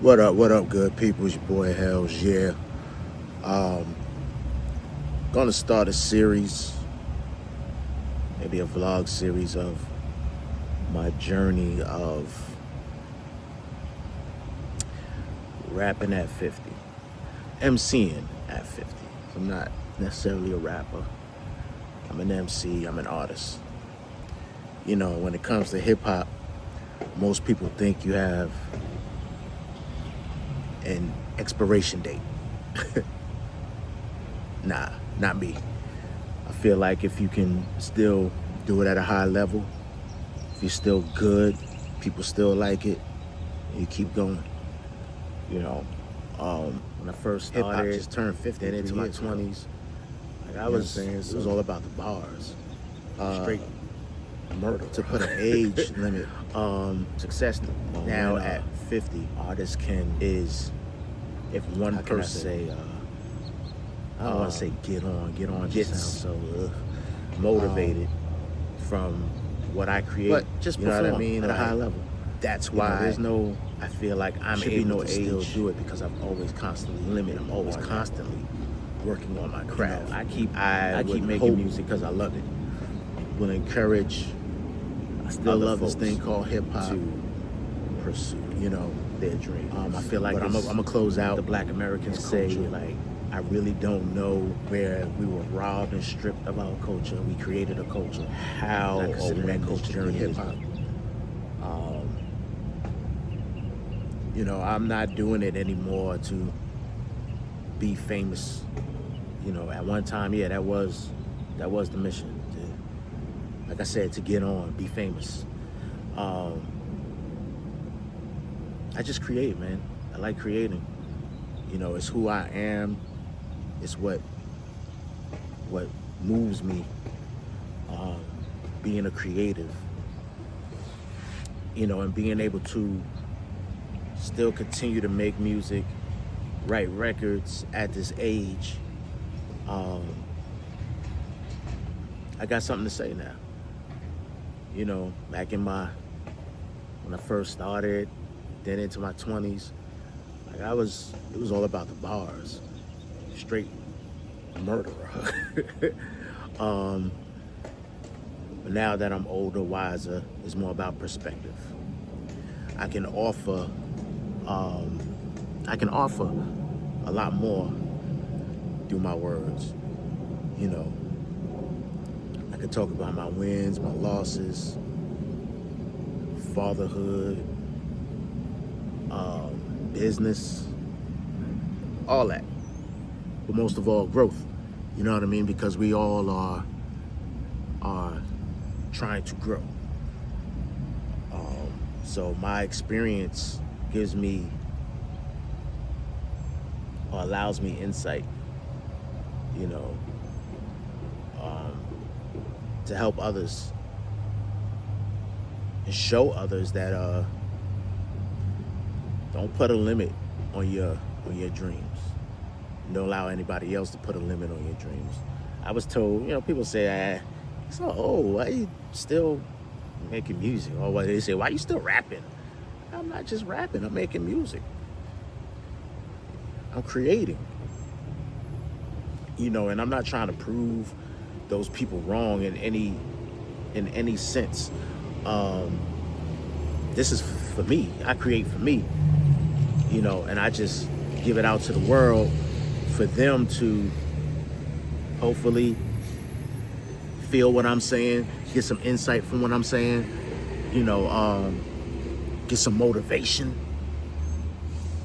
What up, good people? It's your boy Hellz Yea. Gonna start a series, maybe a vlog series of my journey of rapping at 50, MCing at 50. I'm not necessarily a rapper. I'm an MC, I'm an artist. You know, when it comes to hip hop, most people think you have an expiration date. Nah, not me. I feel like if you can still do it at a high level, if you're still good, people still like it, you keep going. You know, when I first started, hip-hop just turned 50, then into my 20s. Like it was all about the bars. Straight murder. To put an age limit, success now at 50, artists is if one person say, I don't want to say get on just sounds so motivated from what I create, but just you know what I mean, at a high level. That's why there's no, I feel like I'm able to still do it, because I'm always constantly constantly working on my craft. You know, I keep making music because I love it. Will encourage, I still love this thing called hip hop, to pursue, you know, their dream. I feel like I'm gonna close out the Black Americans say, like, I really don't know where we were robbed and stripped of our culture. We created a culture. How or when culture journey hip hop. You know, I'm not doing it anymore to be famous. You know, at one time, yeah, that was the mission. Like I said, to get on, be famous. I just create, man. I like creating. You know, it's who I am. It's what moves me. Being a creative. You know, and being able to still continue to make music, write records at this age. I got something to say now. You know, back when I first started, then into my 20s, like it was all about the bars, straight murderer. But now that I'm older, wiser, it's more about perspective. I can offer a lot more through my words. You know, I can talk about my wins, my losses, fatherhood, business, all that. But most of all, growth. You know what I mean? Because we all are trying to grow. So my experience gives me, or allows me, insight, you know, to help others and show others that don't put a limit on your dreams. Don't allow anybody else to put a limit on your dreams. I was told, you know, people say, so old, why are you still making music? Or what they say, why are you still rapping? I'm not just rapping, I'm making music. I'm creating. You know, and I'm not trying to prove those people wrong in any sense. This is for me. I create for me. You know, and I just give it out to the world for them to hopefully feel what I'm saying, get some insight from what I'm saying, you know, get some motivation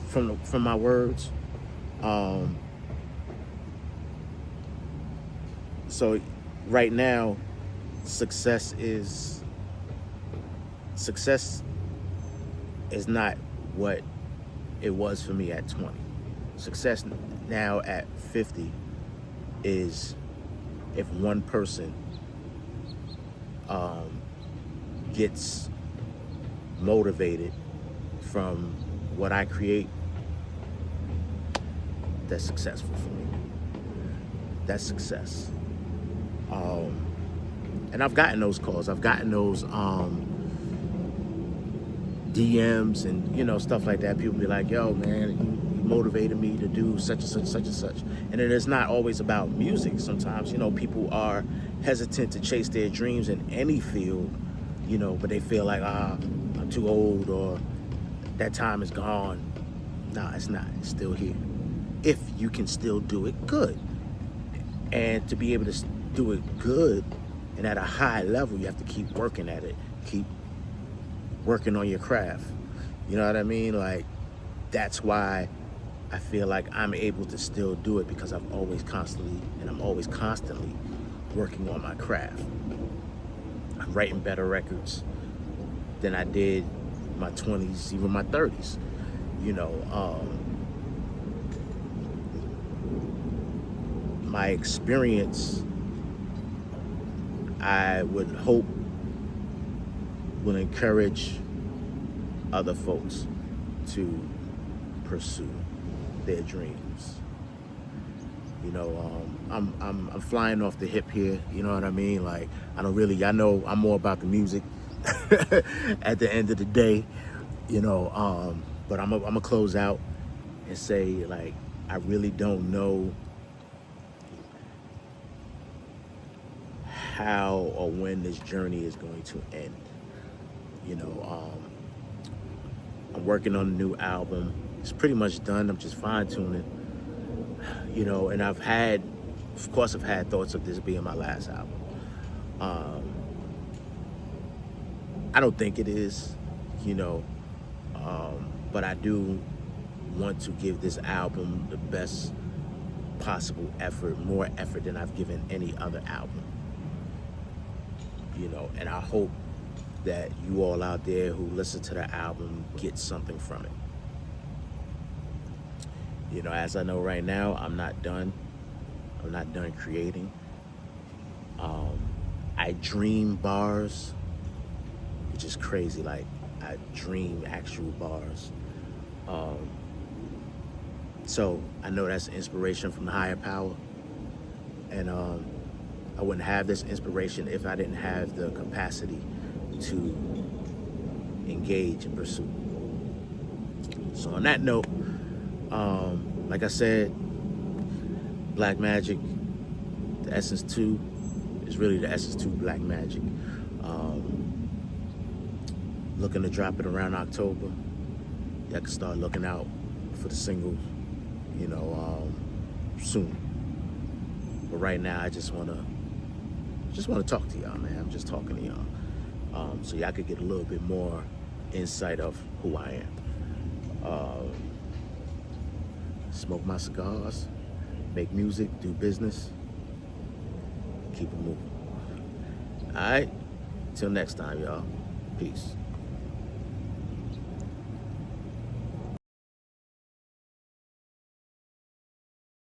from my words. So right now, success is not what it was for me at 20. Success now at 50 is if one person gets motivated from what I create, that's successful for me. That's success. And I've gotten those calls. I've gotten those DMs and, you know, stuff like that. People be like, yo, man, you motivated me to do such and such, such and such. And it is not always about music. Sometimes, you know, people are hesitant to chase their dreams in any field, you know, but they feel like, I'm too old, or that time is gone. Nah, it's not. It's still here. If you can still do it good. And to be able to do it good and at a high level, you have to keep working at it. Keep working on your craft. You know what I mean? Like, that's why I feel like I'm able to still do it, because I'm always constantly working on my craft. I'm writing better records than I did my 20s, even my 30s. You know, my experience, I would hope, will encourage other folks to pursue their dreams. You know, I'm flying off the hip here. You know what I mean? Like, I know I'm more about the music at the end of the day. You know, but I'm gonna close out and say, like, I really don't know how or when this journey is going to end. You know, I'm working on a new album. It's pretty much done. I'm just fine-tuning. You know, and of course I've had thoughts of this being my last album. I don't think it is, you know, but I do want to give this album the best possible effort, more effort than I've given any other album. You know, and I hope that you all out there who listen to the album get something from it. You know, as I know right now, I'm not done creating. I dream bars, which is crazy. Like, I dream actual bars. So I know that's inspiration from the higher power. And I wouldn't have this inspiration if I didn't have the capacity to engage and pursue. So on that note, like I said, Blak Magik, the Essence 2 is really the Essence 2 Blak Magik. Looking to drop it around October. Y'all can start looking out for the singles, you know, soon. But right now, I just wanna talk to y'all, man. I'm just talking to y'all, so y'all could get a little bit more insight of who I am. Smoke my cigars, make music, do business, keep it moving. All right, till next time, y'all. Peace.